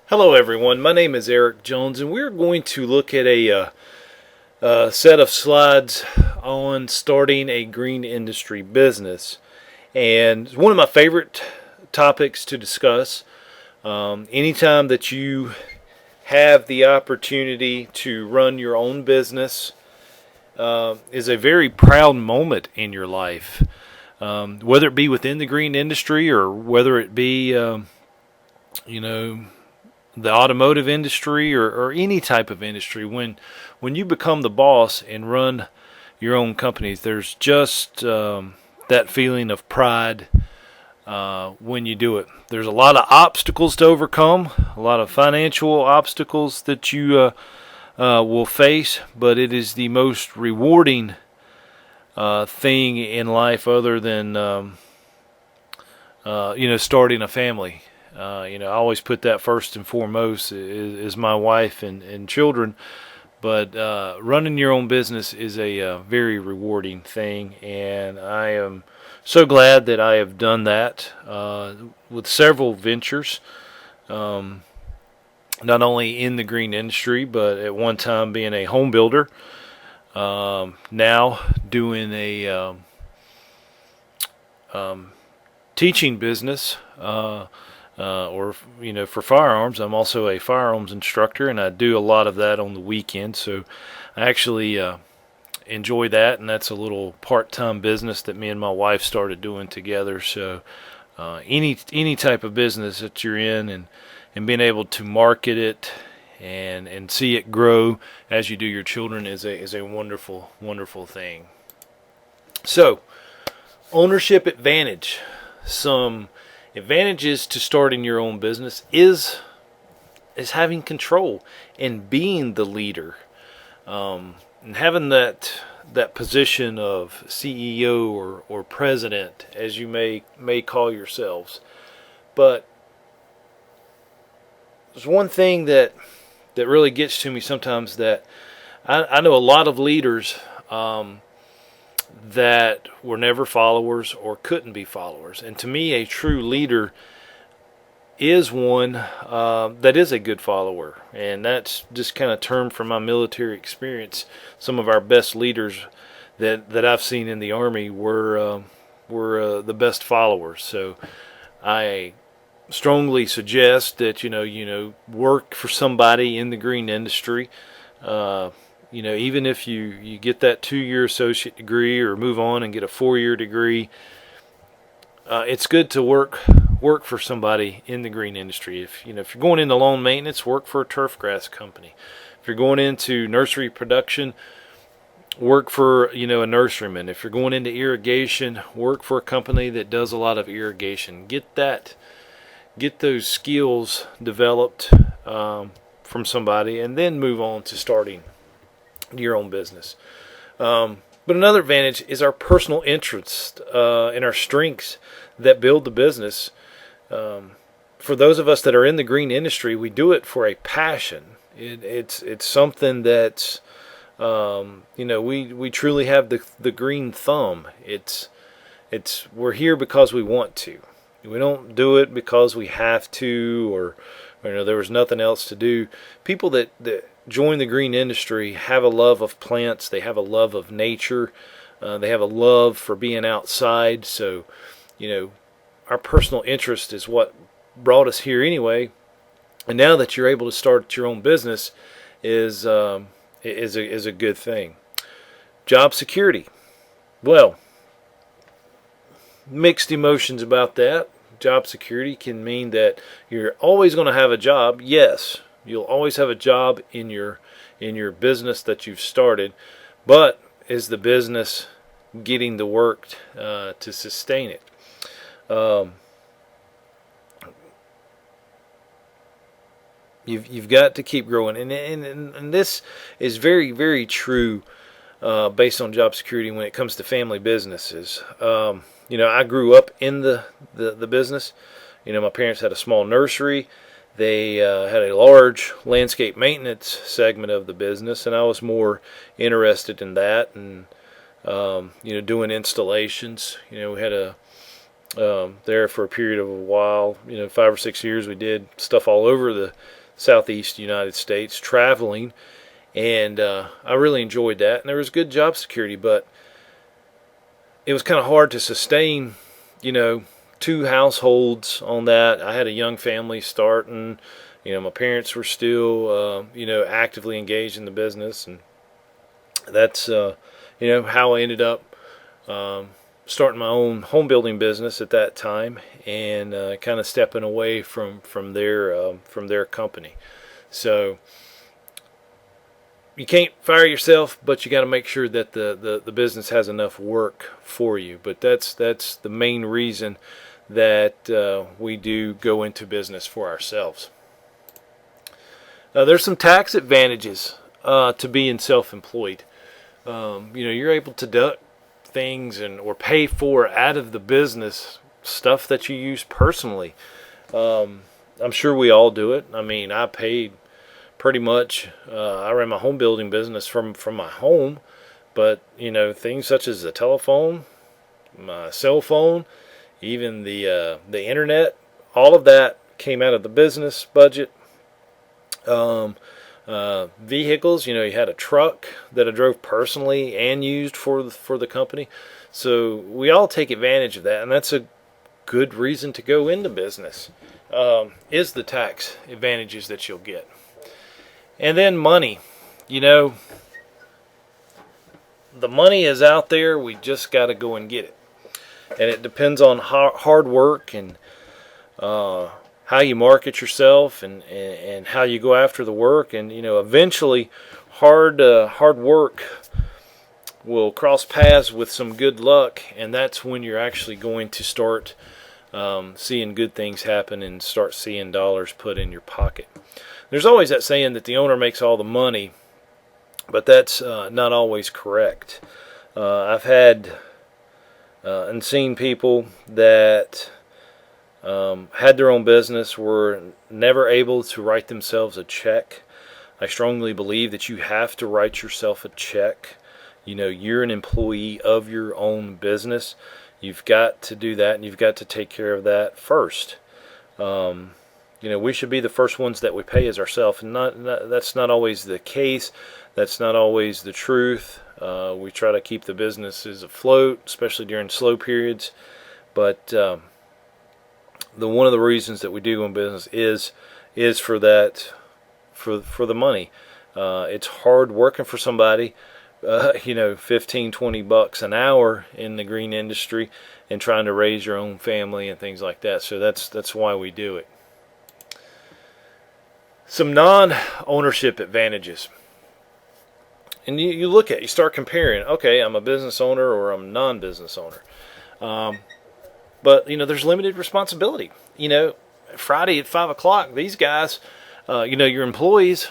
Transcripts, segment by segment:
Hello everyone, my name is Eric Jones and we're going to look at a set of slides on starting a green industry business. And it's one of my favorite topics to discuss. Anytime that you have the opportunity to run your own business is a very proud moment in your life. Whether it be within the green industry or whether it be, the automotive industry or any type of industry, when you become the boss and run your own companies, there's just that feeling of pride when you do it. There's a lot of obstacles to overcome, a lot of financial obstacles that you will face, but it is the most rewarding thing in life other than starting a family. I always put that first and foremost is my wife and children. But running your own business is a very rewarding thing, and I am so glad that I have done that with several ventures, not only in the green industry, but at one time being a home builder, now doing a teaching business. For firearms. I'm also a firearms instructor, and I do a lot of that on the weekend. So I actually enjoy that, and that's a little part-time business that me and my wife started doing together. So any type of business that you're in, and being able to market it and see it grow as you do your children is a wonderful, wonderful thing. So ownership advantage. Some advantages to starting your own business is having control and being the leader, and having that position of CEO or president, as you may call yourselves. But there's one thing that really gets to me sometimes, that I know a lot of leaders that were never followers or couldn't be followers. And to me, a true leader is one that is a good follower. And that's just kind of termed from my military experience. Some of our best leaders that I've seen in the Army were the best followers. So I strongly suggest that work for somebody in the green industry. Even if you get that 2-year associate degree or move on and get a 4-year degree, it's good to work for somebody in the green industry. If you're going into lawn maintenance, work for a turf grass company. If you're going into nursery production, work for a nurseryman. If you're going into irrigation, work for a company that does a lot of irrigation. Get those skills developed from somebody, and then move on to starting your own business. But another advantage is our personal interest and our strengths that build the business. For those of us that are in the green industry, we do it for a passion. It's something that's we truly have the green thumb. We're here because we want to. We don't do it because we have to, or there was nothing else to do. People that join the green industry have a love of plants. They have a love of nature. They have a love for being outside. So, our personal interest is what brought us here anyway. And now that you're able to start your own business is a good thing. Job security. Well, mixed emotions about that. Job security can mean that you're always going to have a job. Yes, you'll always have a job in your business that you've started, but is the business getting the work to sustain it? You've got to keep growing, and this is very, very true based on job security when it comes to family businesses. I grew up in the business. My parents had a small nursery. They had a large landscape maintenance segment of the business, and I was more interested in that and doing installations. We had there for a period of a while. 5 or 6 years. We did stuff all over the southeast United States, traveling, and I really enjoyed that. And there was good job security, but it was kind of hard to sustain, two households on that. I had a young family starting. My parents were still, actively engaged in the business, and that's, how I ended up starting my own home building business at that time, and kind of stepping away from their company. So you can't fire yourself, but you got to make sure that the business has enough work for you. But that's the main reason that we do go into business for ourselves. There's some tax advantages to being self-employed. You're able to deduct things or pay for out of the business stuff that you use personally. I'm sure we all do it. I mean, I paid pretty much. I ran my home building business from my home, but things such as the telephone, my cell phone, even the internet, all of that came out of the business budget. Vehicles, you had a truck that I drove personally and used for the company. So we all take advantage of that, and that's a good reason to go into business, is the tax advantages that you'll get. And then money. The money is out there. We just got to go and get it. And it depends on hard work and how you market yourself and how you go after the work. And eventually hard work will cross paths with some good luck, and that's when you're actually going to start seeing good things happen and start seeing dollars put in your pocket. There's always that saying that the owner makes all the money, but that's not always correct. I've had and seen people that had their own business, were never able to write themselves a check. I strongly believe that you have to write yourself a check. You're an employee of your own business. You've got to do that, and you've got to take care of that first. We should be the first ones that we pay as ourselves, and that's not always the case. That's not always the truth. We try to keep the businesses afloat, especially during slow periods. But one of the reasons that we do go in business is for that, for the money. It's hard working for somebody, $15-20 an hour in the green industry, and trying to raise your own family and things like that. So that's why we do it. Some non-ownership advantages. And you start comparing, okay, I'm a business owner or I'm a non-business owner. But, there's limited responsibility. Friday at 5 o'clock, these guys, your employees,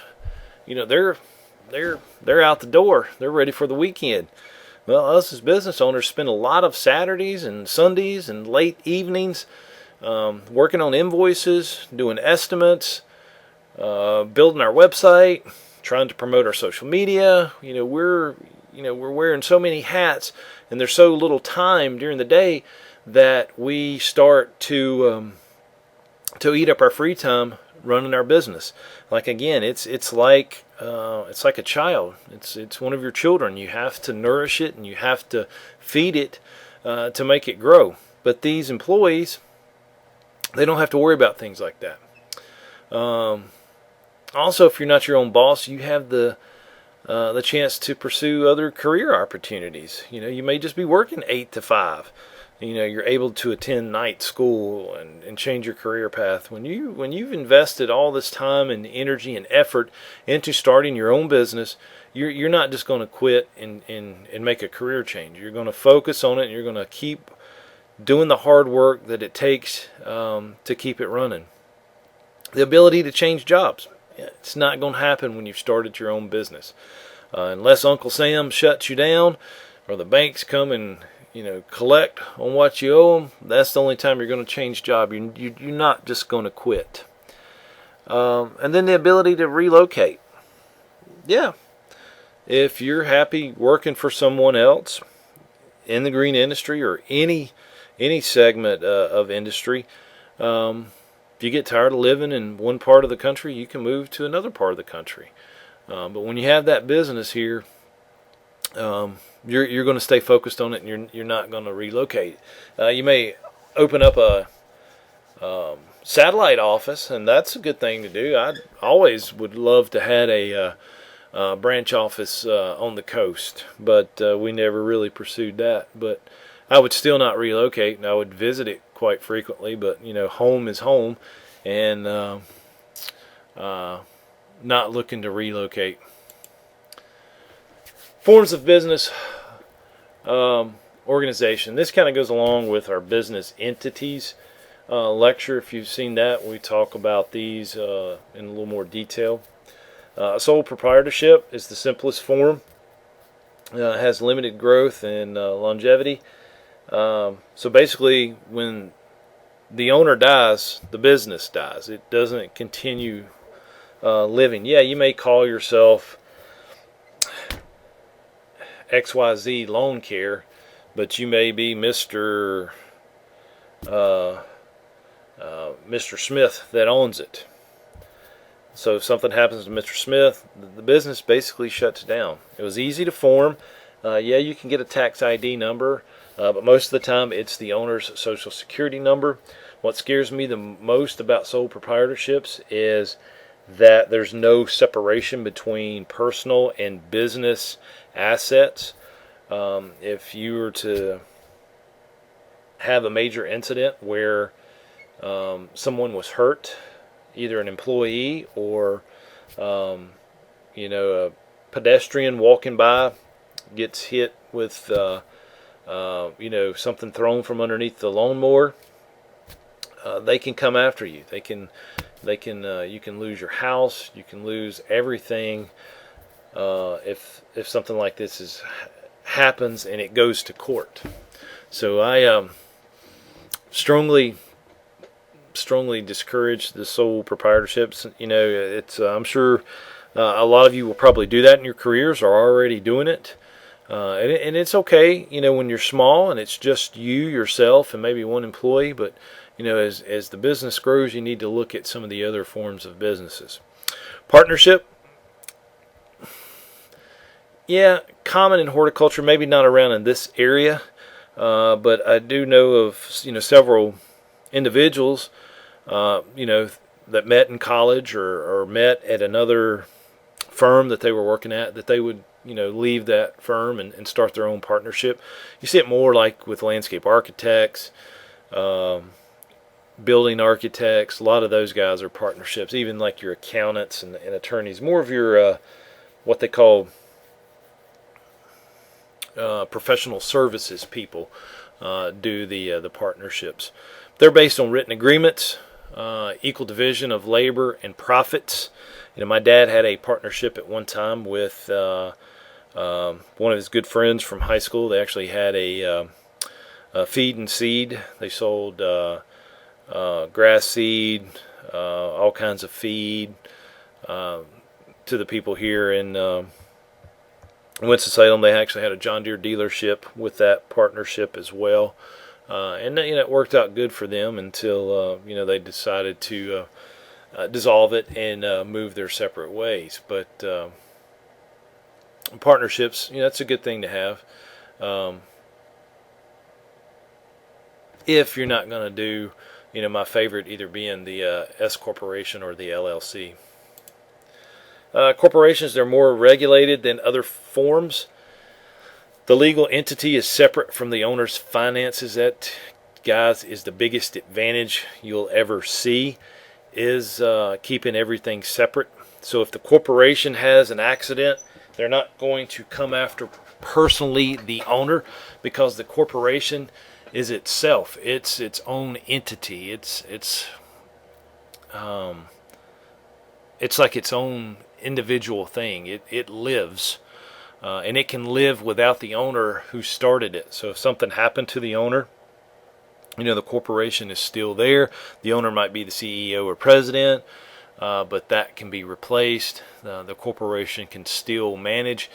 they're out the door. They're ready for the weekend. Well, us as business owners spend a lot of Saturdays and Sundays and late evenings working on invoices, doing estimates, building our website, trying to promote our social media. We're wearing so many hats, and there's so little time during the day that we start to eat up our free time running our business. Like, again, it's like a child. It's one of your children. You have to nourish it and you have to feed it to make it grow. But these employees, they don't have to worry about things like that. Also, if you're not your own boss, you have the chance to pursue other career opportunities. You may just be working 8 to 5. You're able to attend night school and change your career path. When you've invested all this time and energy and effort into starting your own business, you're not just going to quit and make a career change. You're going to focus on it, and you're going to keep doing the hard work that it takes to keep it running. The ability to change jobs. It's not going to happen when you've started your own business. Unless Uncle Sam shuts you down or the banks come and collect on what you owe them, that's the only time you're going to change job. You're not just going to quit. And then the ability to relocate. Yeah. If you're happy working for someone else in the green industry or any any segment of industry. If you get tired of living in one part of the country, you can move to another part of the country. But when you have that business here, you're going to stay focused on it, and you're not going to relocate. You may open up a satellite office, and that's a good thing to do. I always would love to had a branch office on the coast, but we never really pursued that. But I would still not relocate, and I would visit it quite frequently. But home is home, and not looking to relocate. Forms of business organization. This kind of goes along with our business entities lecture. If you've seen that, we talk about these in a little more detail. Sole proprietorship is the simplest form. Has limited growth and longevity. So basically, when the owner dies, the business dies. It doesn't continue living. Yeah, you may call yourself XYZ Lawn Care, but you may be Mr. Smith that owns it. So if something happens to Mr. Smith, the business basically shuts down. It was easy to form. Yeah, you can get a tax ID number, but most of the time it's the owner's social security number. What scares me the most about sole proprietorships is that there's no separation between personal and business assets. If you were to have a major incident where someone was hurt, either an employee or a pedestrian walking by gets hit with something thrown from underneath the lawnmower, they can come after you. You can lose your house, you can lose everything if something like this happens and it goes to court. So I strongly discourage the sole proprietorships. It's I'm sure a lot of you will probably do that in your careers or are already doing it. And it's okay, when you're small and it's just you, yourself, and maybe one employee. But as the business grows, you need to look at some of the other forms of businesses. Partnership, yeah, common in horticulture, maybe not around in this area, but I do know of several individuals that met in college or met at another firm that they were working at, that they would leave that firm and start their own partnership. You see it more like with landscape architects, building architects. A lot of those guys are partnerships. Even like your accountants and attorneys, more of your what they call professional services people do the partnerships. They're based on written agreements, equal division of labor and profits. My dad had a partnership at one time with one of his good friends from high school. They actually had a feed and seed. They sold grass seed, all kinds of feed to the people here in Winston-Salem. They actually had a John Deere dealership with that partnership as well. And it worked out good for them until they decided to dissolve it and move their separate ways. But partnerships, that's a good thing to have. If you're not going to do, my favorite either being the S corporation or the LLC. Corporations, they're more regulated than other forms. The legal entity is separate from the owner's finances. That, guys, is the biggest advantage you'll ever see, is keeping everything separate. So if the corporation has an accident, they're not going to come after personally the owner, because the corporation is itself. It's its own entity. It's like its own individual thing. It lives. And it can live without the owner who started it. So if something happened to the owner, the corporation is still there. The owner might be the CEO or president, but that can be replaced. The corporation can still manage.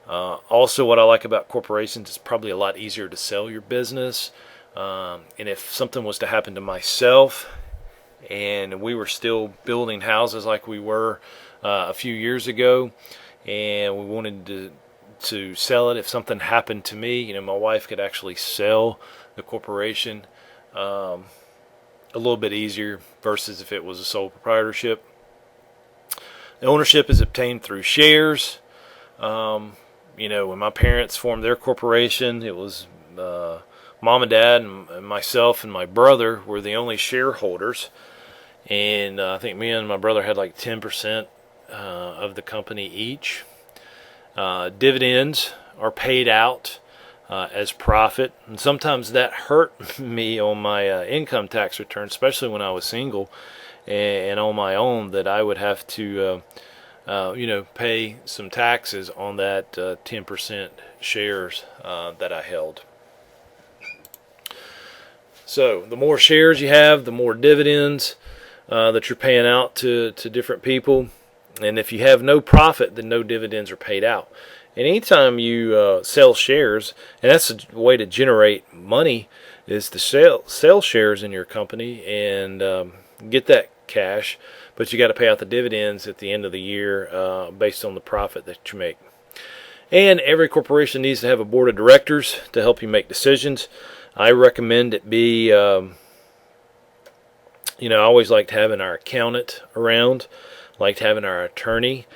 Also, what I like about corporations is probably a lot easier to sell your business. And if something was to happen to myself and we were still building houses like we were a few years ago, and we wanted to sell it, if something happened to me, my wife could actually sell the corporation a little bit easier versus if it was a sole proprietorship. The ownership is obtained through shares. When my parents formed their corporation, it was mom and dad and myself and my brother were the only shareholders. And I think me and my brother had like 10% of the company each. Dividends are paid out as profit, and sometimes that hurt me on my income tax return, especially when I was single and on my own, that I would have to pay some taxes on that 10% shares that I held. So the more shares you have, the more dividends that you're paying out to different people. And if you have no profit, then no dividends are paid out. And anytime you sell shares, and that's a way to generate money, is to sell shares in your company and get that cash. But you got to pay out the dividends at the end of the year based on the profit that you make. And every corporation needs to have a board of directors to help you make decisions. I recommend it be, I always liked having our accountant around, liked having our attorney,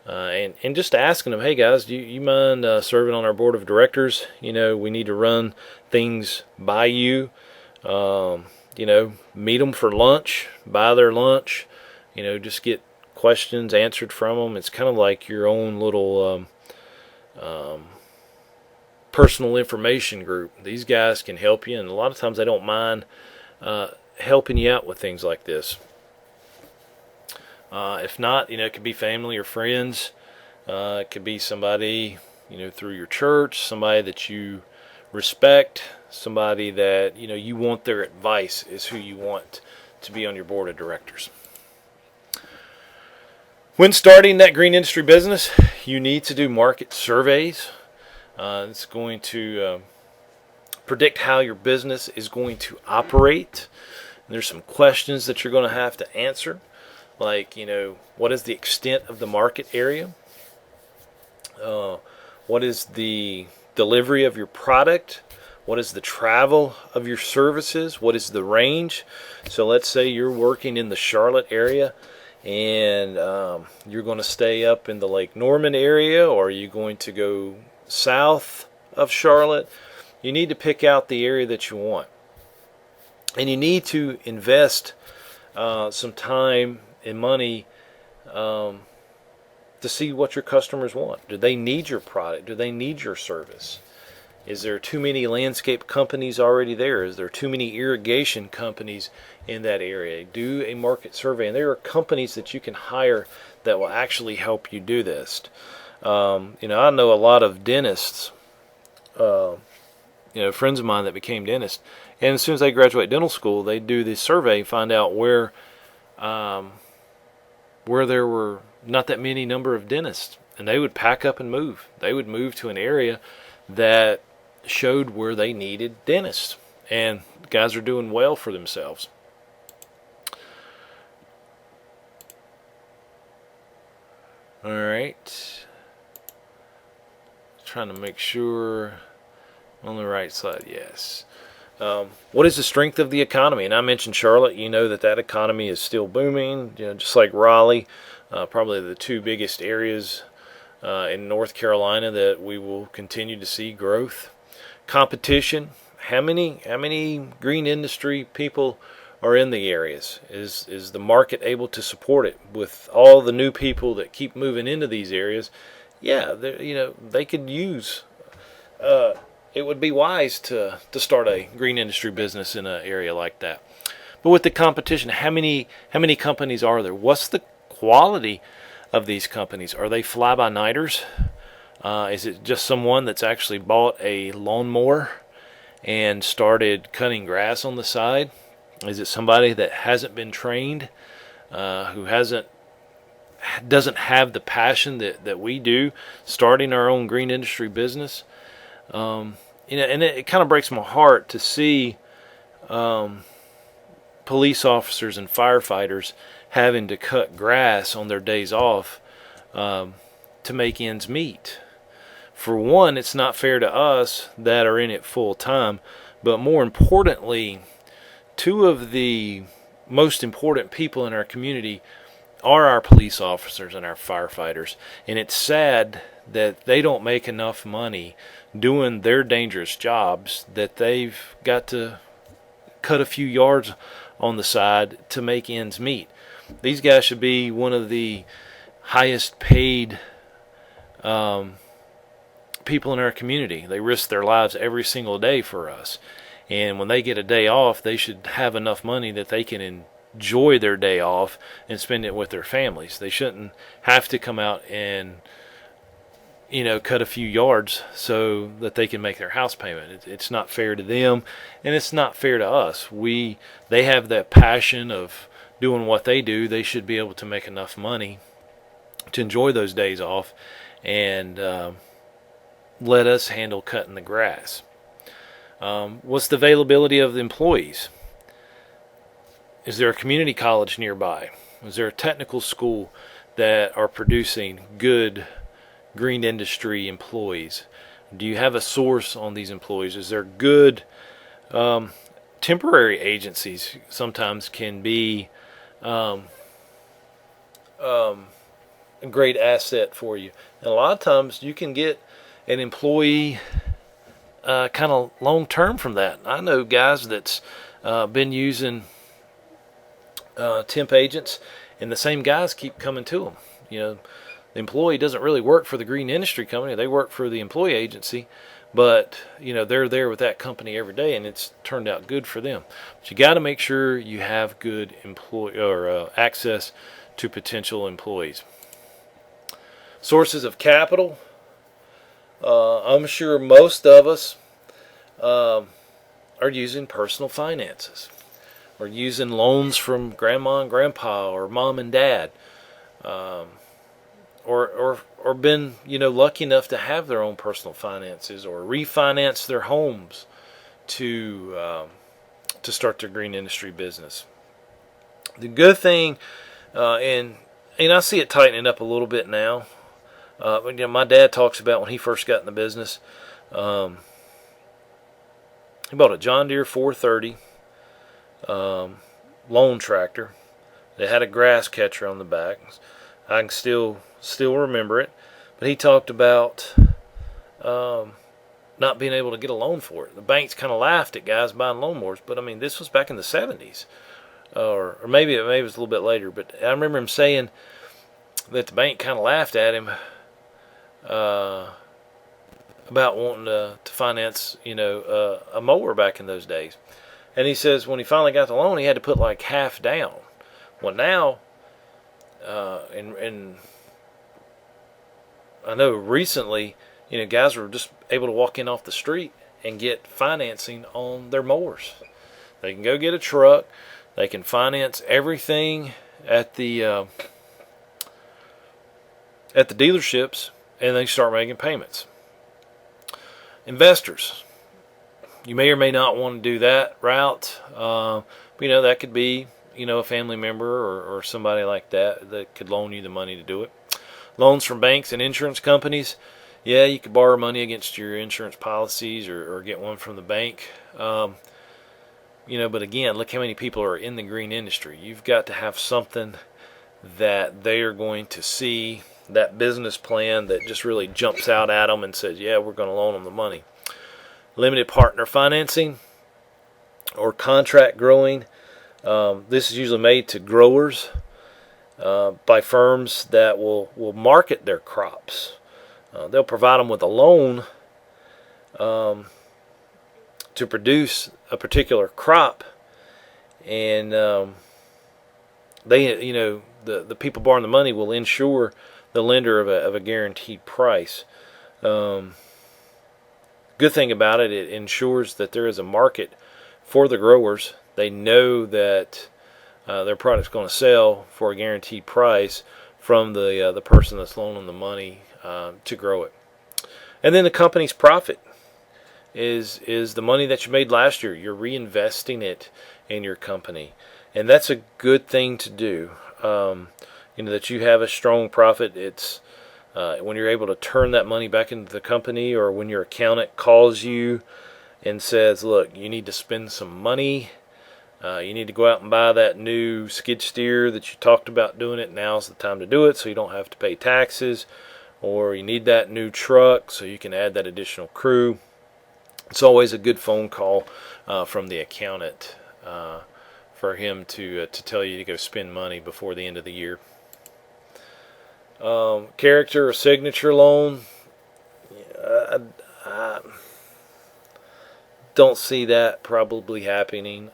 and just asking them, hey guys, do you mind serving on our board of directors? We need to run things by you. Meet them for lunch, buy their lunch, just get questions answered from them. It's kind of like your own little personal information group. These guys can help you, and a lot of times they don't mind helping you out with things like this. If not, it could be family or friends. It could be somebody, through your church, somebody that you respect, somebody that, you want their advice is who you want to be on your board of directors. When starting that green industry business, you need to do market surveys. It's going to predict how your business is going to operate. And there's some questions that you're going to have to answer, like, what is the extent of the market area? What is the delivery of your product? What is the travel of your services? What is the range? So let's say you're working in the Charlotte area and you're going to stay up in the Lake Norman area, or are you going to go south of Charlotte? You need to pick out the area that you want. And you need to invest some time and money to see what your customers want. Do they need your product? Do they need your service? Is there too many landscape companies already there? Is there too many irrigation companies in that area? Do a market survey. And there are companies that you can hire that will actually help you do this. I know a lot of dentists, friends of mine that became dentists. And as soon as they graduate dental school, they do this survey, find out where there were not that many number of dentists. And they would pack up and move. They would move to an area that showed where they needed dentists, and guys are doing well for themselves. All right, trying to make sure on the right side. Yes. What is the strength of the economy? And I mentioned Charlotte. You know that economy is still booming, just like Raleigh, probably the two biggest areas in North Carolina that we will continue to see growth. Competition. How many green industry people are in the areas? Is the market able to support it with all the new people that keep moving into these areas? Yeah, they could use. It would be wise to start a green industry business in an area like that. But with the competition, how many companies are there? What's the quality of these companies? Are they fly-by-nighters? Is it just someone that's actually bought a lawnmower and started cutting grass on the side? Is it somebody that hasn't been trained, who doesn't have the passion that we do, starting our own green industry business? And it kind of breaks my heart to see police officers and firefighters having to cut grass on their days off to make ends meet. For one, it's not fair to us that are in it full time, but more importantly, two of the most important people in our community are our police officers and our firefighters, and it's sad that they don't make enough money doing their dangerous jobs that they've got to cut a few yards on the side to make ends meet. These guys should be one of the highest paid people in our community. They risk their lives every single day for us. And when they get a day off, they should have enough money that they can enjoy their day off and spend it with their families. They shouldn't have to come out and cut a few yards so that they can make their house payment. It's not fair to them, and it's not fair to us. They have that passion of doing what they do. They should be able to make enough money to enjoy those days off and let us handle cutting the grass. What's the availability of the employees? Is there a community college nearby? Is there a technical school that are producing good green industry employees? Do you have a source on these employees? Is there good temporary agencies? Sometimes can be a great asset for you. And a lot of times you can get an employee kind of long term from that. I know guys that's been using temp agents, and the same guys keep coming to them. The employee doesn't really work for the green industry company. They work for the employee agency, but they're there with that company every day, and it's turned out good for them. But you got to make sure you have good employee or access to potential employees. Sources of capital. I'm sure most of us are using personal finances, or using loans from grandma and grandpa, or mom and dad, or been lucky enough to have their own personal finances, or refinance their homes to start their green industry business. The good thing, and I see it tightening up a little bit now. My dad talks about when he first got in the business. He bought a John Deere 430 loan tractor that had a grass catcher on the back. I can still remember it. But he talked about not being able to get a loan for it. The banks kind of laughed at guys buying lawnmowers, but this was back in the 70s, or maybe it was a little bit later. But I remember him saying that the bank kind of laughed at him about wanting to finance, a mower back in those days. And he says when he finally got the loan, he had to put like half down. Well, now, and I know recently, guys were just able to walk in off the street and get financing on their mowers. They can go get a truck. They can finance everything at the dealerships, and they start making payments. Investors. You may or may not want to do that route. But, that could be, a family member or somebody like that could loan you the money to do it. Loans from banks and insurance companies. Yeah, you could borrow money against your insurance policies or get one from the bank. But again, look how many people are in the green industry. You've got to have something that they are going to see, that business plan that just really jumps out at them and says, yeah, we're going to loan them the money. Limited partner financing or contract growing. This is usually made to growers by firms that will market their crops. They'll provide them with a loan to produce a particular crop, and the people borrowing the money will insure the lender of a guaranteed price. Good thing about it, it ensures that there is a market for the growers. They know that their product's going to sell for a guaranteed price from the person that's loaning the money to grow it. And then the company's profit. is the money that you made last year. You're reinvesting it in your company, and that's a good thing to do. That you have a strong profit. It's when you're able to turn that money back into the company, or when your accountant calls you and says, look, you need to spend some money. You need to go out and buy that new skid steer that you talked about doing it. Now's the time to do it so you don't have to pay taxes. Or you need that new truck so you can add that additional crew. It's always a good phone call from the accountant for him to tell you to go spend money before the end of the year. Character or signature loan, I don't see that probably happening.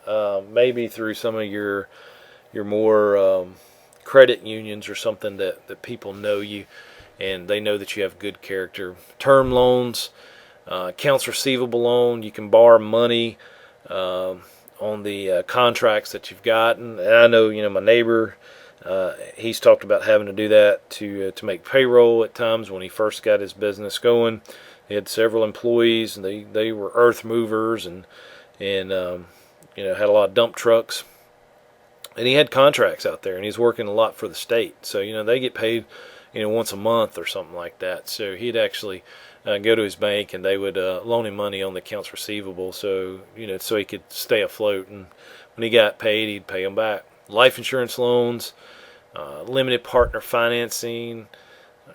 Maybe through some of your more credit unions or something that people know you and they know that you have good character. Term loans, accounts receivable loan, you can borrow money on the contracts that you've gotten. And I know, my neighbor, he's talked about having to do that to make payroll at times when he first got his business going. He had several employees, and they were earth movers and had a lot of dump trucks. And he had contracts out there, and he's working a lot for the state. So, they get paid, once a month or something like that. So he'd actually go to his bank, and they would loan him money on the accounts receivable, so so he could stay afloat. And when he got paid, he'd pay them back. Life insurance loans, limited partner financing,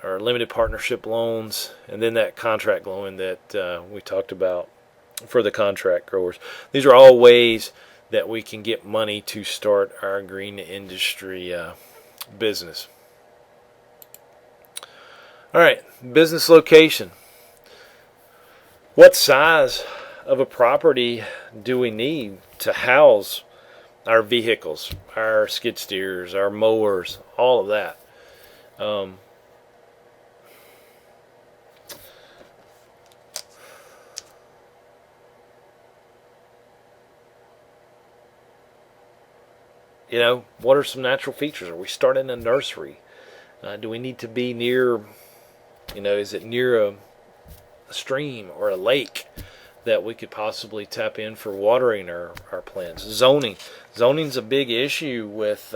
or limited partnership loans, and then that contract loan that we talked about for the contract growers. These are all ways that we can get money to start our green industry business. All right, business location. What size of a property do we need to house our vehicles, our skid steers, our mowers, all of that? What are some natural features? Are we starting a nursery? Do we need to be near, is it near a stream or a lake that we could possibly tap in for watering our plants? Zoning's a big issue with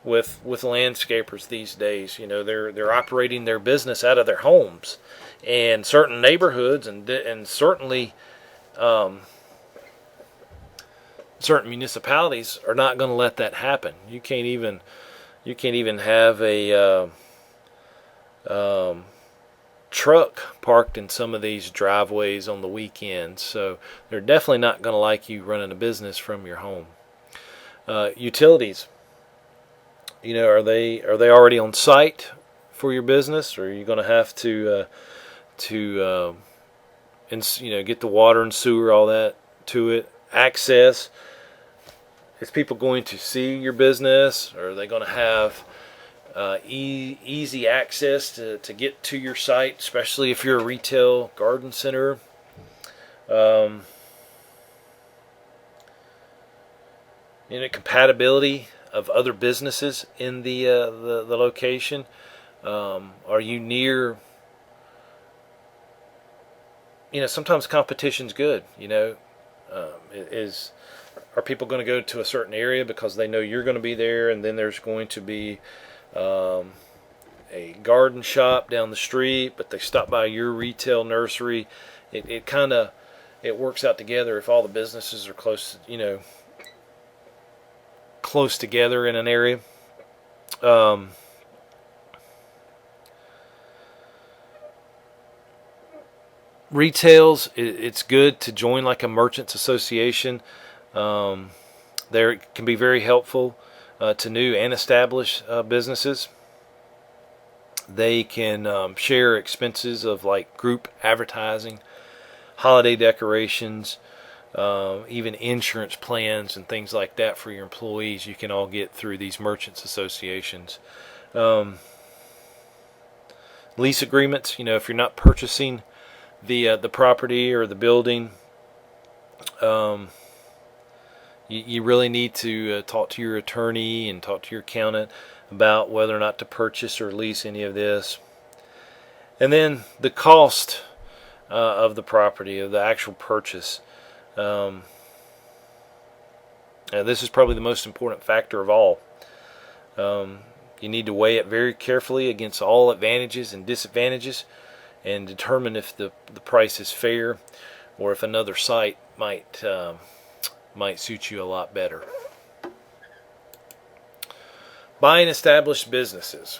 landscapers these days. They're operating their business out of their homes, and certain neighborhoods and certainly certain municipalities are not going to let that happen. You can't even have a truck parked in some of these driveways on the weekends. So they're definitely not going to like you running a business from your home. Utilities, are they already on site for your business, or are you going to have to get the water and sewer, all that to it? Access. Is people going to see your business, or are they going to have easy access to get to your site, especially if you're a retail garden center? Compatibility of other businesses in the location. Are you near? Sometimes competition's good. Are people going to go to a certain area because they know you're going to be there, and then there's going to be a garden shop down the street, but they stop by your retail nursery? It kind of works out together if all the businesses are close together in an area. Retails, it's good to join like a merchants association. There it can be very helpful to new and established businesses. They can share expenses of like group advertising, holiday decorations, even insurance plans and things like that for your employees. You can all get through these merchants associations. Lease agreements, if you're not purchasing the property or the building, you really need to talk to your attorney and talk to your accountant about whether or not to purchase or lease any of this. And then the cost of the property, of the actual purchase. This is probably the most important factor of all. You need to weigh it very carefully against all advantages and disadvantages and determine if the price is fair or if another site might suit you a lot better. Buying established businesses.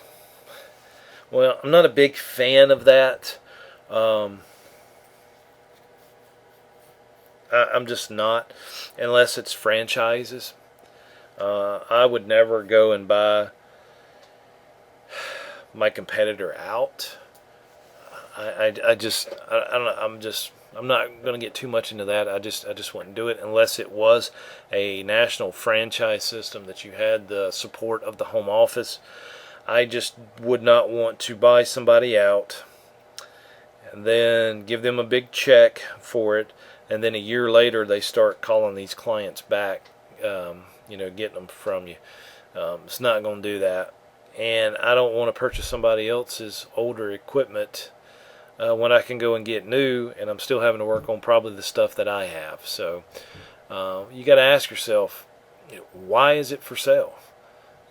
Well, I'm not a big fan of that. I'm just not, unless it's franchises. I would never go and buy my competitor out. I don't know. I'm not going to get too much into that. I just wouldn't do it unless it was a national franchise system that you had the support of the home office. I just would not want to buy somebody out and then give them a big check for it, and then a year later they start calling these clients back, getting them from you. It's not going to do that. And I don't want to purchase somebody else's older equipment when I can go and get new, and I'm still having to work on probably the stuff that I have. So you got to ask yourself, why is it for sale?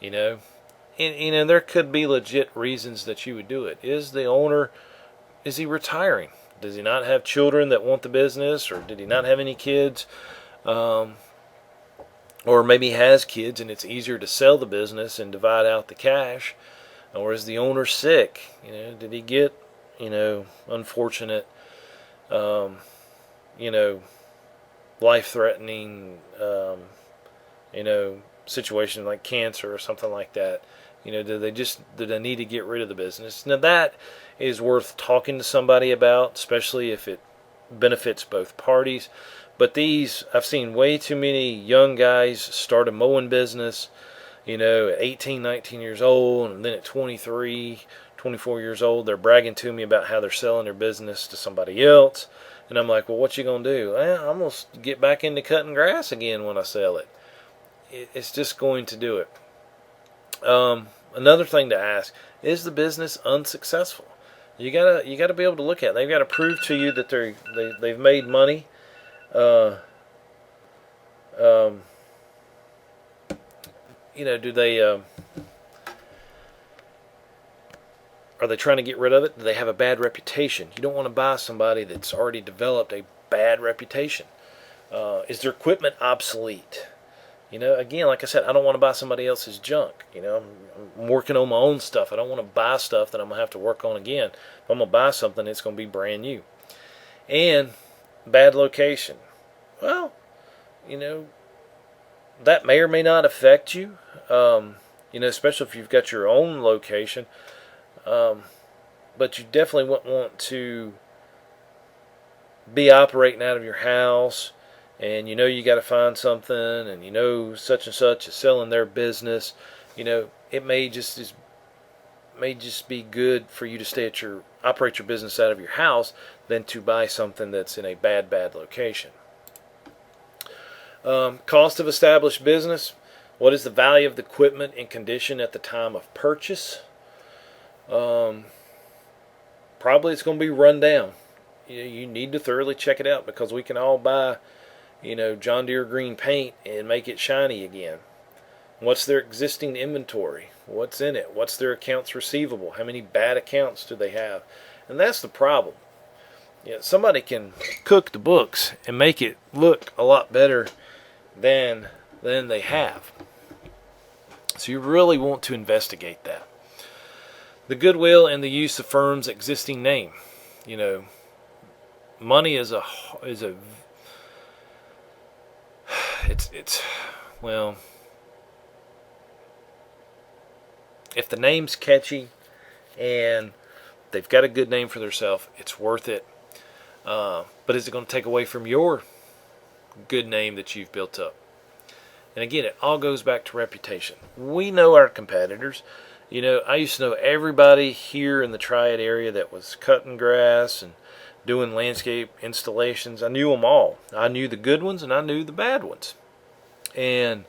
And there could be legit reasons that you would do it. Is the owner, is he retiring? Does he not have children that want the business, or did he not have any kids? Or maybe he has kids and it's easier to sell the business and divide out the cash. Or is the owner sick? Did he get, unfortunate, life-threatening, situation like cancer or something like that? Do they need to get rid of the business? Now that is worth talking to somebody about, especially if it benefits both parties. But I've seen way too many young guys start a mowing business, at 18, 19 years old, and then at 23, 24 years old, they're bragging to me about how they're selling their business to somebody else. And I'm like, well, what you going to do? I'm going to get back into cutting grass again when I sell it. It's just going to do it. Another thing to ask, is the business unsuccessful? You gotta be able to look at it. They've got to prove to you that they've made money. Do they are they trying to get rid of it? Do they have a bad reputation? You don't want to buy somebody that's already developed a bad reputation. Is their equipment obsolete? Again, like I said, I don't want to buy somebody else's junk. I'm working on my own stuff. I don't want to buy stuff that I'm going to have to work on again. If I'm going to buy something, it's going to be brand new. And bad location. Well, that may or may not affect you, especially if you've got your own location. But you definitely wouldn't want to be operating out of your house, and you got to find something, and such and such is selling their business. It may just be good for you to operate your business out of your house than to buy something that's in a bad location. Cost of established business. What is the value of the equipment and condition at the time of purchase? Probably it's going to be run down. You need to thoroughly check it out, because we can all buy, John Deere green paint and make it shiny again. What's their existing inventory? What's in it? What's their accounts receivable? How many bad accounts do they have? And that's the problem. Somebody can cook the books and make it look a lot better than they have. So you really want to investigate that. The goodwill and the use of firm's existing name. Money is if the name's catchy and they've got a good name for themselves, it's worth it. But is it going to take away from your good name that you've built up? And again, it all goes back to reputation. We know our competitors. I used to know everybody here in the Triad area that was cutting grass and doing landscape installations. I knew them all. I knew the good ones and I knew the bad ones. And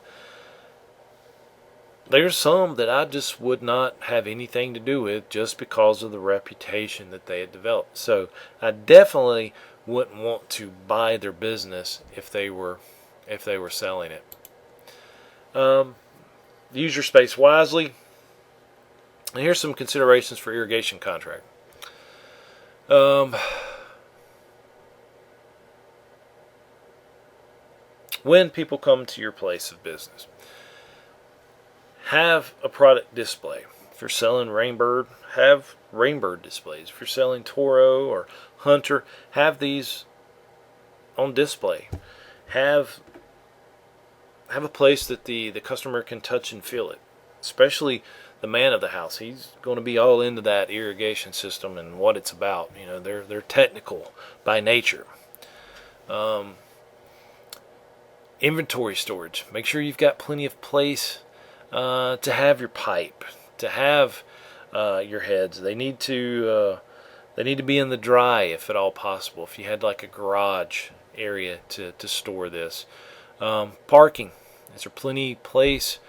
there's some that I just would not have anything to do with just because of the reputation that they had developed. So I definitely wouldn't want to buy their business if they were selling it. Use your space wisely. And here's some considerations for irrigation contract. When people come to your place of business, have a product display. If you're selling Rainbird, have Rainbird displays. If you're selling Toro or Hunter, have these on display. Have a place that the customer can touch and feel it. Especially the man of the house. He's going to be all into that irrigation system and what it's about. You know, they're technical by nature. Inventory storage. Make sure you've got plenty of place to have your pipe, to have your heads. They need to be in the dry if at all possible. If you had like a garage area to store this. Parking. Is there plenty place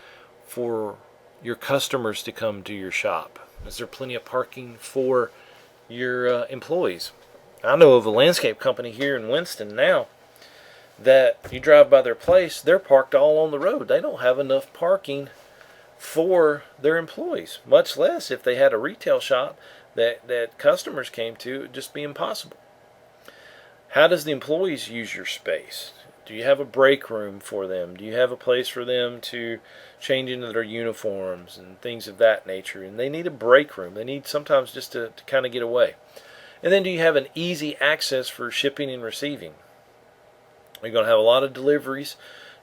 for your customers to come to your shop? Is there plenty of parking for your employees? I know of a landscape company here in Winston now that you drive by their place, they're parked all on the road. They don't have enough parking for their employees, much less if they had a retail shop that customers came to. It would just be impossible. How does the employees use your space? Do you have a break room for them? Do you have a place for them to change into their uniforms and things of that nature? And they need a break room. They need sometimes just to kind of get away. And then do you have an easy access for shipping and receiving? You're going to have a lot of deliveries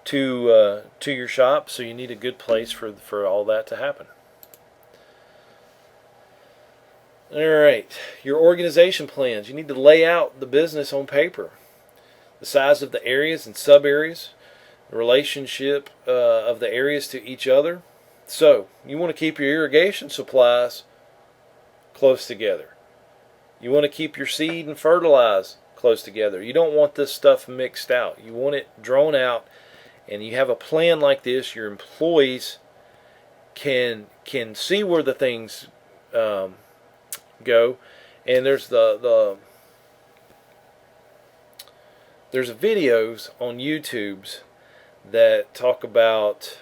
to your shop, so you need a good place for all that to happen. All right, your organization plans. You need to lay out the business on paper. The size of the areas and sub-areas, the relationship of the areas to each other. So, you want to keep your irrigation supplies close together. You want to keep your seed and fertilize close together. You don't want this stuff mixed out. You want it drawn out, and you have a plan like this. Your employees can see where the things go, and there's there's videos on YouTube's that talk about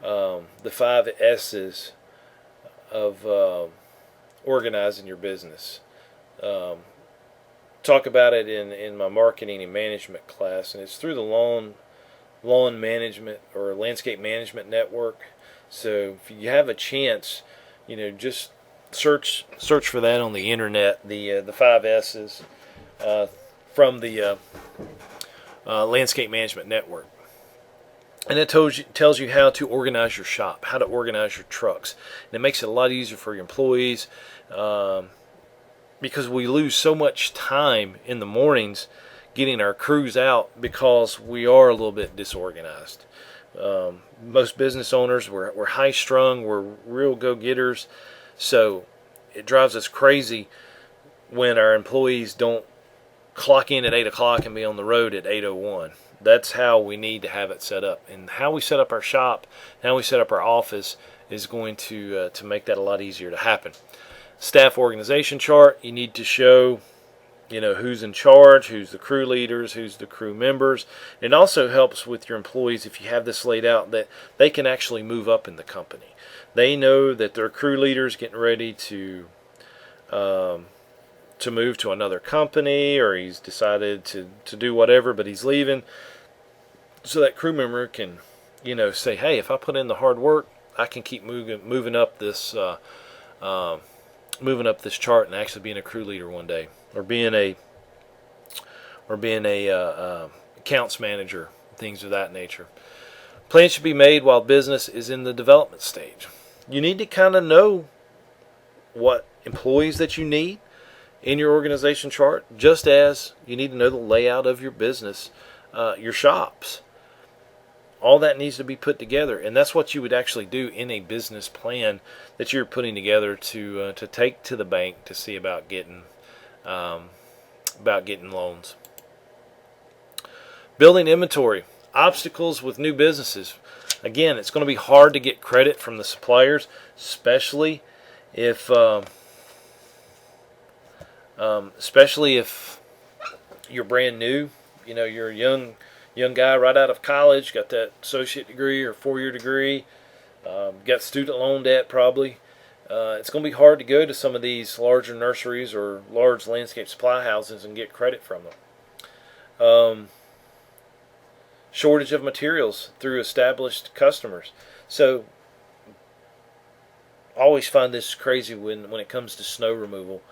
the 5 S's of organizing your business. Talk about it in my marketing and management class, and it's through the lawn management or landscape management network. So if you have a chance, just search for that on the internet. The 5 S's from the landscape management network, and it tells you how to organize your shop, how to organize your trucks, and it makes it a lot easier for your employees. Because we lose so much time in the mornings getting our crews out because we are a little bit disorganized. Most business owners, we're high strung, we're real go-getters, so it drives us crazy when our employees don't clock in at 8 o'clock and be on the road at 8:01. That's how we need to have it set up, and how we set up our shop, how we set up our office is going to make that a lot easier to happen. Staff organization chart. You need to show, who's in charge, who's the crew leaders, who's the crew members. It also helps with your employees if you have this laid out that they can actually move up in the company. They know that their crew leader's getting ready to move to another company, or he's decided to do whatever, but he's leaving. So that crew member can, say, hey, if I put in the hard work, I can keep moving up this chart and actually being a crew leader one day, or being a accounts manager, things of that nature. Plans should be made while business is in the development stage. You need to kind of know what employees that you need in your organization chart, just as you need to know the layout of your business, your shops. All that needs to be put together, and that's what you would actually do in a business plan that you're putting together to take to the bank to see about getting loans. Building inventory. Obstacles with new businesses. Again, it's going to be hard to get credit from the suppliers, especially if you're brand new. You know, you're a young guy right out of college, got that associate degree or 4-year degree, got student loan debt probably. It's going to be hard to go to some of these larger nurseries or large landscape supply houses and get credit from them. Shortage of materials through established customers. So I always find this crazy when it comes to snow removal.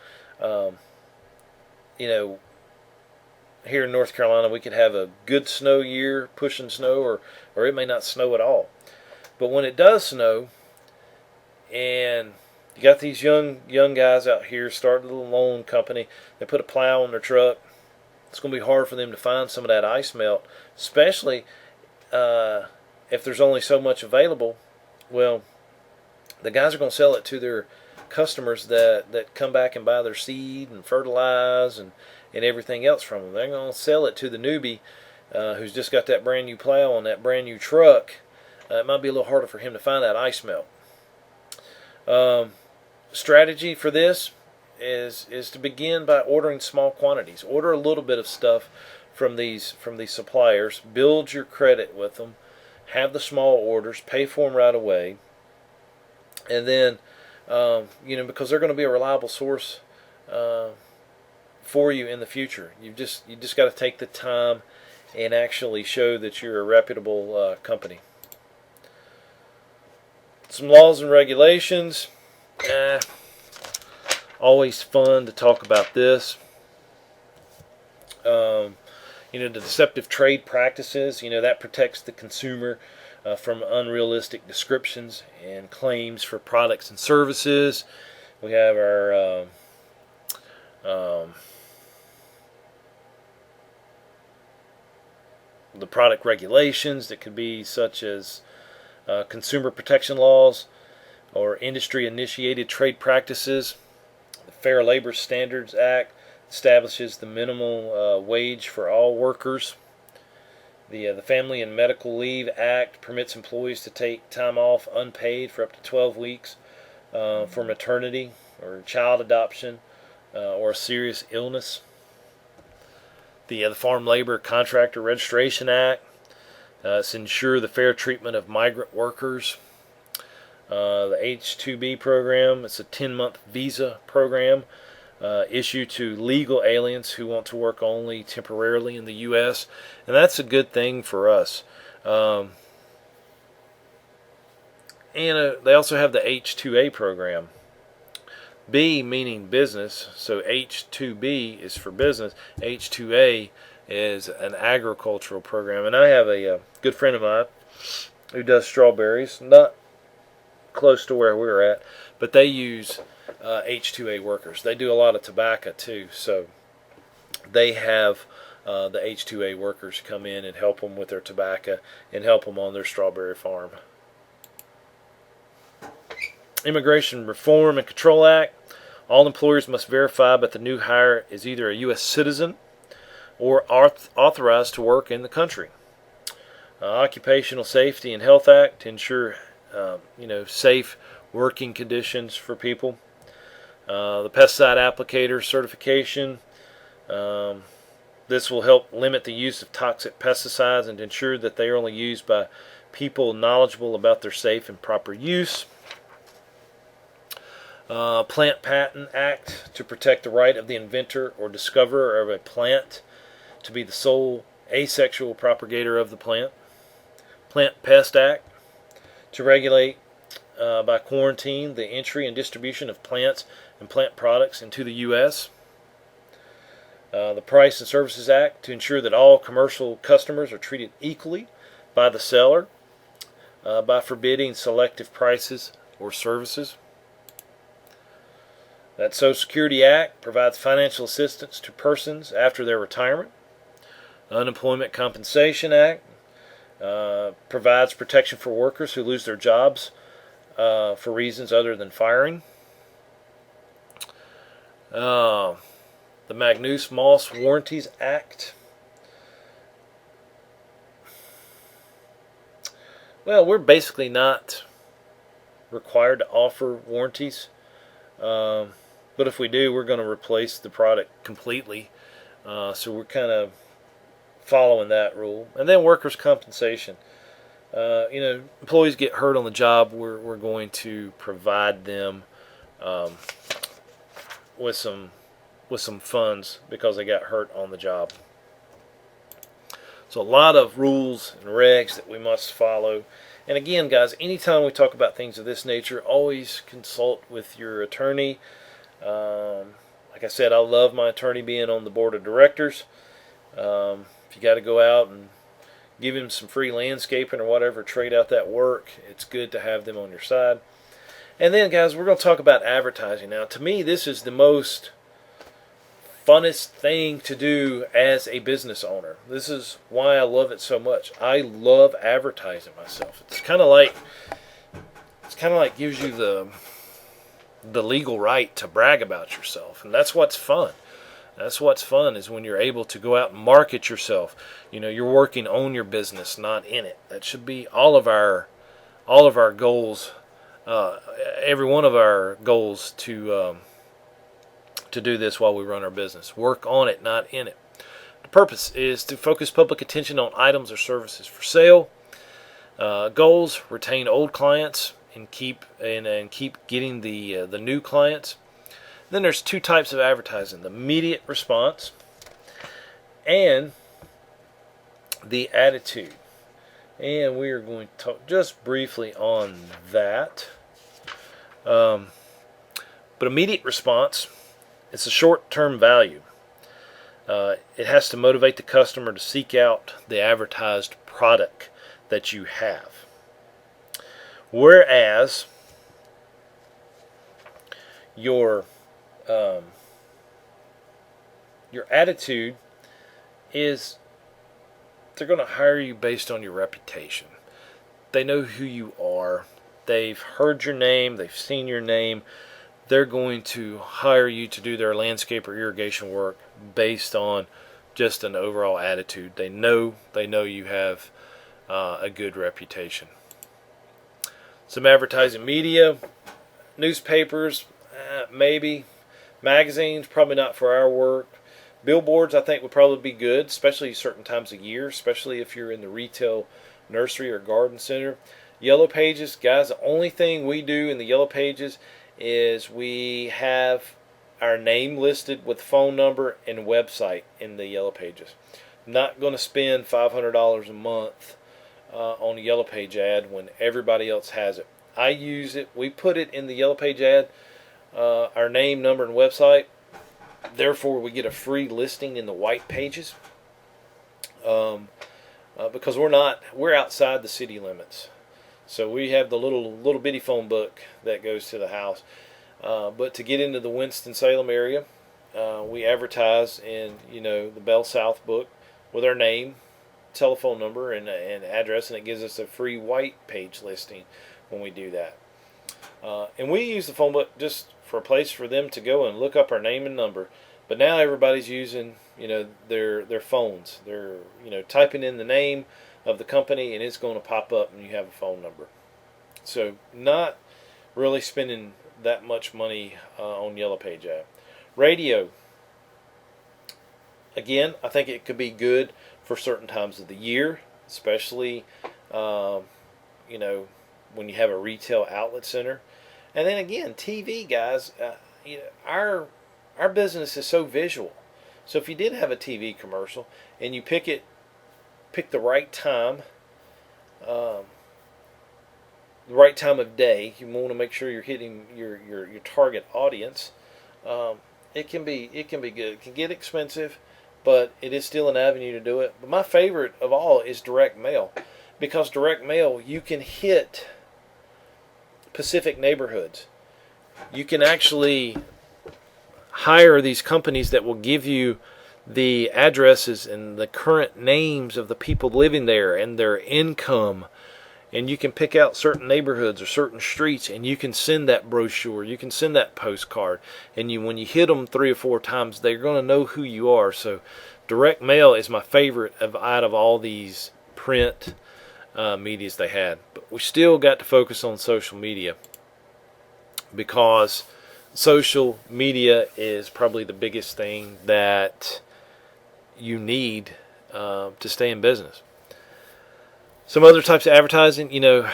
You know, here in North Carolina, we could have a good snow year, pushing snow, or it may not snow at all. But when it does snow, and you got these young guys out here starting a little loan company, they put a plow on their truck, it's going to be hard for them to find some of that ice melt, especially if there's only so much available. Well, the guys are going to sell it to their customers that come back and buy their seed and fertilize and everything else from them. They're going to sell it to the newbie who's just got that brand new plow on that brand new truck. It might be a little harder for him to find that ice melt. Strategy for this is to begin by ordering small quantities. Order a little bit of stuff from these suppliers. Build your credit with them. Have the small orders. Pay for them right away. And then, because they're going to be a reliable source for you in the future. You just got to take the time and actually show that you're a reputable company. Some laws and regulations. Always fun to talk about this. The deceptive trade practices, that protects the consumer from unrealistic descriptions and claims for products and services. We have our the product regulations that could be such as consumer protection laws or industry-initiated trade practices. The Fair Labor Standards Act establishes the minimal wage for all workers. The Family and Medical Leave Act permits employees to take time off unpaid for up to 12 weeks for maternity or child adoption or a serious illness. The Farm Labor Contractor Registration Act to ensure the fair treatment of migrant workers. The H-2B program, it's a 10-month visa program issued to legal aliens who want to work only temporarily in the U.S., and that's a good thing for us. And they also have the H-2A program. B meaning business, so H-2B is for business. H-2A is an agricultural program, and I have a good friend of mine who does strawberries, not close to where we're at, but they use H-2A workers. They do a lot of tobacco too, so they have the H-2A workers come in and help them with their tobacco and help them on their strawberry farm. Immigration Reform and Control Act. All employers must verify that the new hire is either a U.S. citizen or authorized to work in the country. Occupational Safety and Health Act to ensure safe working conditions for people. The Pesticide Applicator Certification. This will help limit the use of toxic pesticides and ensure that they are only used by people knowledgeable about their safe and proper use. Plant Patent Act to protect the right of the inventor or discoverer of a plant to be the sole asexual propagator of the plant. Plant Pest Act to regulate by quarantine the entry and distribution of plants and plant products into the U.S. The Price and Services Act to ensure that all commercial customers are treated equally by the seller by forbidding selective prices or services. That Social Security Act provides financial assistance to persons after their retirement. Unemployment Compensation Act provides protection for workers who lose their jobs for reasons other than firing. The Magnus-Moss Warranties Act Well, we're basically not required to offer warranties. But if we do, we're going to replace the product completely. So we're kind of following that rule. And then workers' compensation. Employees get hurt on the job, we're going to provide them with some funds because they got hurt on the job. So a lot of rules and regs that we must follow. And again, guys, anytime we talk about things of this nature, always consult with your attorney. Like I said, I love my attorney being on the board of directors. If you got to go out and give him some free landscaping or whatever, trade out that work, it's good to have them on your side. And then, guys, we're going to talk about advertising. Now, to me, this is the most funnest thing to do as a business owner. This is why I love it so much. I love advertising myself. It's kind of like gives you the legal right to brag about yourself, and that's what's fun. That's what's fun, is when you're able to go out and market yourself. You're working on your business, not in it. That should be all of our goals. Every one of our goals to do this while we run our business. Work on it, not in it. The purpose is to focus public attention on items or services for sale. Goals: retain old clients and keep getting the new clients. Then there's two types of advertising: the immediate response and the attitude. And we are going to talk just briefly on that. But immediate response, it's a short-term value. It has to motivate the customer to seek out the advertised product that you have. Whereas your attitude is, they're going to hire you based on your reputation. They know who you are. They've heard your name. They've seen your name. They're going to hire you to do their landscape or irrigation work based on just an overall attitude. They know you have a good reputation. Some advertising media: newspapers, maybe. Magazines, probably not for our work. Billboards, I think, would probably be good, especially certain times of year, especially if you're in the retail nursery or garden center. Yellow pages, guys, the only thing we do in the yellow pages is we have our name listed with phone number and website in the yellow pages. Not going to spend $500 a month on a yellow page ad when everybody else has it. I use it. We put it in the yellow page ad, our name, number, and website. Therefore, we get a free listing in the white pages because we're outside the city limits. So we have the little bitty phone book that goes to the house. But to get into the Winston-Salem area, we advertise in the Bell South book with our name, telephone number, and address, and it gives us a free white page listing when we do that. And we use the phone book just for a place for them to go and look up our name and number. But now everybody's using their phones. They're typing in the name of the company, and it's going to pop up and you have a phone number. So not really spending that much money on Yellow Page ad. Radio, again, I think it could be good for certain times of the year, especially when you have a retail outlet center. And then again, TV, guys, our business is so visual. So if you did have a TV commercial and you pick the right time, the right time of day, you want to make sure you're hitting your target audience. It can be good. It can get expensive, but it is still an avenue to do it. But my favorite of all is direct mail, because direct mail, you can hit Pacific neighborhoods. You can actually hire these companies that will give you the addresses and the current names of the people living there and their income, and you can pick out certain neighborhoods or certain streets, and you can send that brochure, you can send that postcard, and when you hit them 3 or 4 times, they're going to know who you are. So direct mail is my favorite out of all these print medias they had. But we still got to focus on social media, because social media is probably the biggest thing that you need to stay in business. Some other types of advertising, your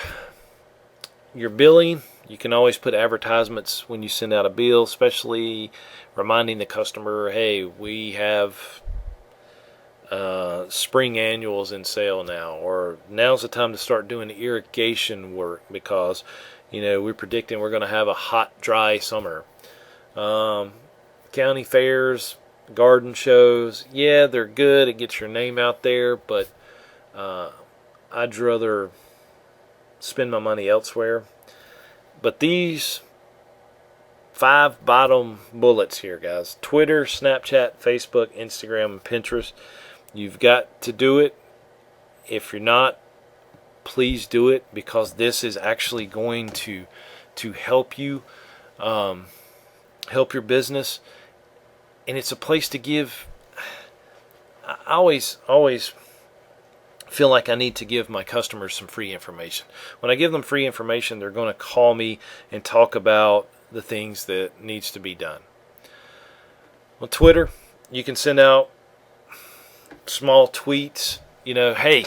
billing. You can always put advertisements when you send out a bill, especially reminding the customer, hey, we have spring annuals in sale now, or now's the time to start doing irrigation work, because we're predicting we're going to have a hot, dry summer. County fairs, garden shows, yeah, they're good. It gets your name out there, but I'd rather spend my money elsewhere. But these 5 bottom bullets here, guys: Twitter, Snapchat, Facebook, Instagram, and Pinterest. You've got to do it. If you're not, please do it, because this is actually going to help you, help your business, and it's a place to give. I always feel like I need to give my customers some free information. When I give them free information, they're going to call me and talk about the things that needs to be done. On Twitter, you can send out small tweets. Hey,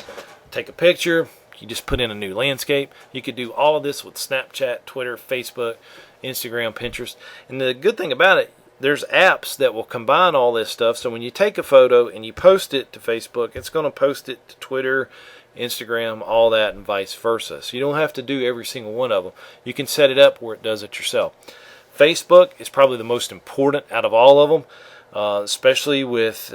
take a picture. You just put in a new landscape. You could do all of this with Snapchat, Twitter, Facebook, Instagram, Pinterest. And the good thing about it, there's apps that will combine all this stuff. So when you take a photo and you post it to Facebook, it's going to post it to Twitter, Instagram, all that, and vice versa. So you don't have to do every single one of them. You can set it up where it does it yourself. Facebook is probably the most important out of all of them, especially with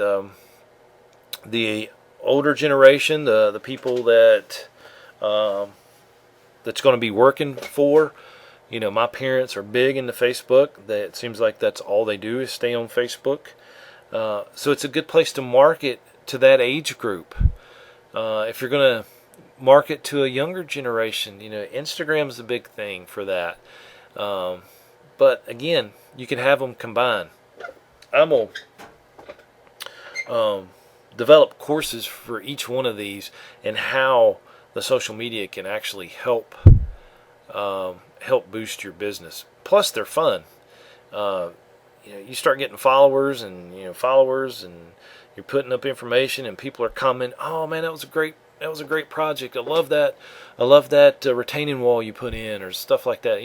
the older generation, the people that's going to be working for. My parents are big into Facebook. It seems like that's all they do is stay on Facebook. So it's a good place to market to that age group. If you're going to market to a younger generation, Instagram's the big thing for that. But again, you can have them combined. I'm going to develop courses for each one of these, and how the social media can actually help boost your business. Plus, they're fun. You start getting followers, and you're putting up information, and people are commenting, "Oh man, that was a great project. I love that retaining wall you put in," or stuff like that.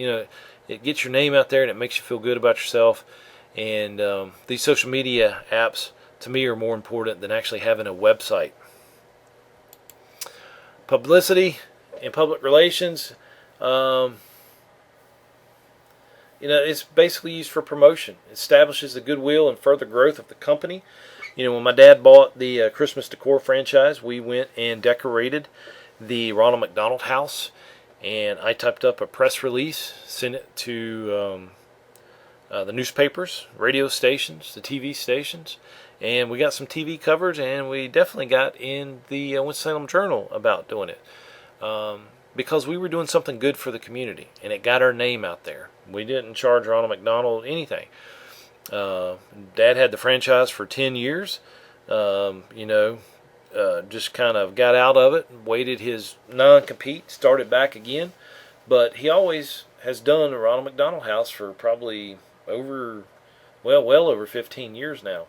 It gets your name out there, and it makes you feel good about yourself. And these social media apps, to me, are more important than actually having a website. Publicity and public relations. It's basically used for promotion. It establishes the goodwill and further growth of the company. When my dad bought the Christmas Decor franchise, we went and decorated the Ronald McDonald House, and I typed up a press release, sent it to the newspapers, radio stations, the TV stations, and we got some TV coverage, and we definitely got in the Winston-Salem Journal about doing it. Because we were doing something good for the community, and it got our name out there. We didn't charge Ronald McDonald anything. Dad had the franchise for 10 years. Just kind of got out of it, waited his non-compete, started back again. But he always has done the Ronald McDonald House for probably well over 15 years now.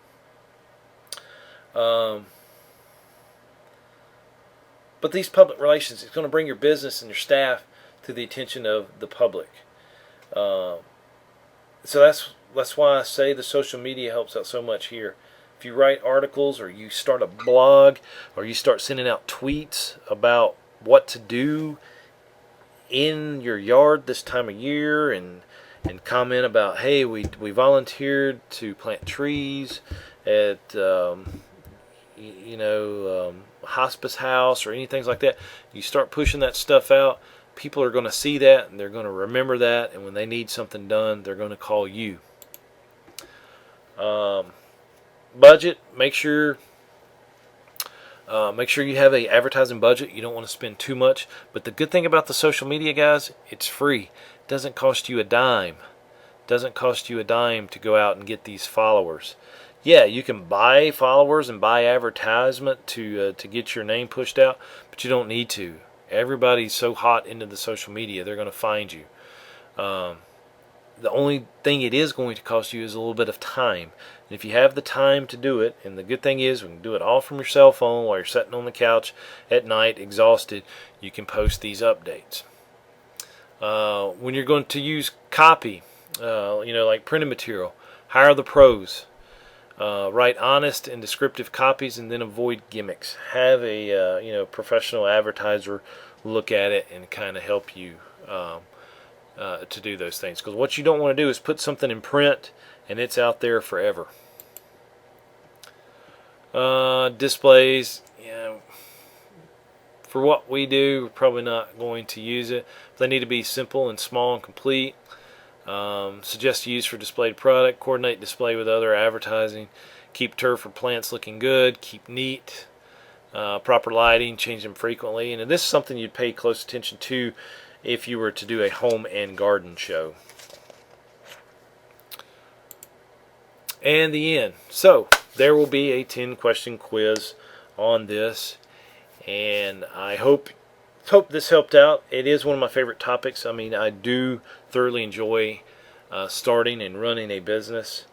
But these public relations, it's going to bring your business and your staff to the attention of the public. So that's why I say the social media helps out so much here. If you write articles, or you start a blog, or you start sending out tweets about what to do in your yard this time of year, and comment about, hey, we volunteered to plant trees at hospice house, or anything like that. You start pushing that stuff out, people are going to see that, and they're going to remember that, and when they need something done, they're going to call you. Budget, make sure you have a advertising budget. You don't want to spend too much, but the good thing about the social media, guys, it's free. It doesn't cost you a dime. It doesn't cost you a dime to go out and get these followers. Yeah, you can buy followers and buy advertisement to get your name pushed out, but you don't need to. Everybody's so hot into the social media, they're going to find you. The only thing it is going to cost you is a little bit of time. And if you have the time to do it, and the good thing is we can do it all from your cell phone while you're sitting on the couch at night exhausted, you can post these updates. When you're going to use copy, like printed material, hire the pros. Write honest and descriptive copies, and then avoid gimmicks. Have a professional advertiser look at it and kind of help you to do those things. Because what you don't want to do is put something in print and it's out there forever. Displays, for what we do, we're probably not going to use it. They need to be simple and small and complete. Suggest use for displayed product. Coordinate display with other advertising. Keep turf or plants looking good. Keep neat. Proper lighting. Change them frequently. And this is something you'd pay close attention to if you were to do a home and garden show. And the end. So there will be a 10-question quiz on this, and I hope this helped out. It is one of my favorite topics. I mean, I do thoroughly enjoy starting and running a business,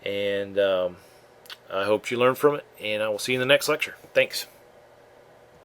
and I hope you learn from it, and I will see you in the next lecture. Thanks.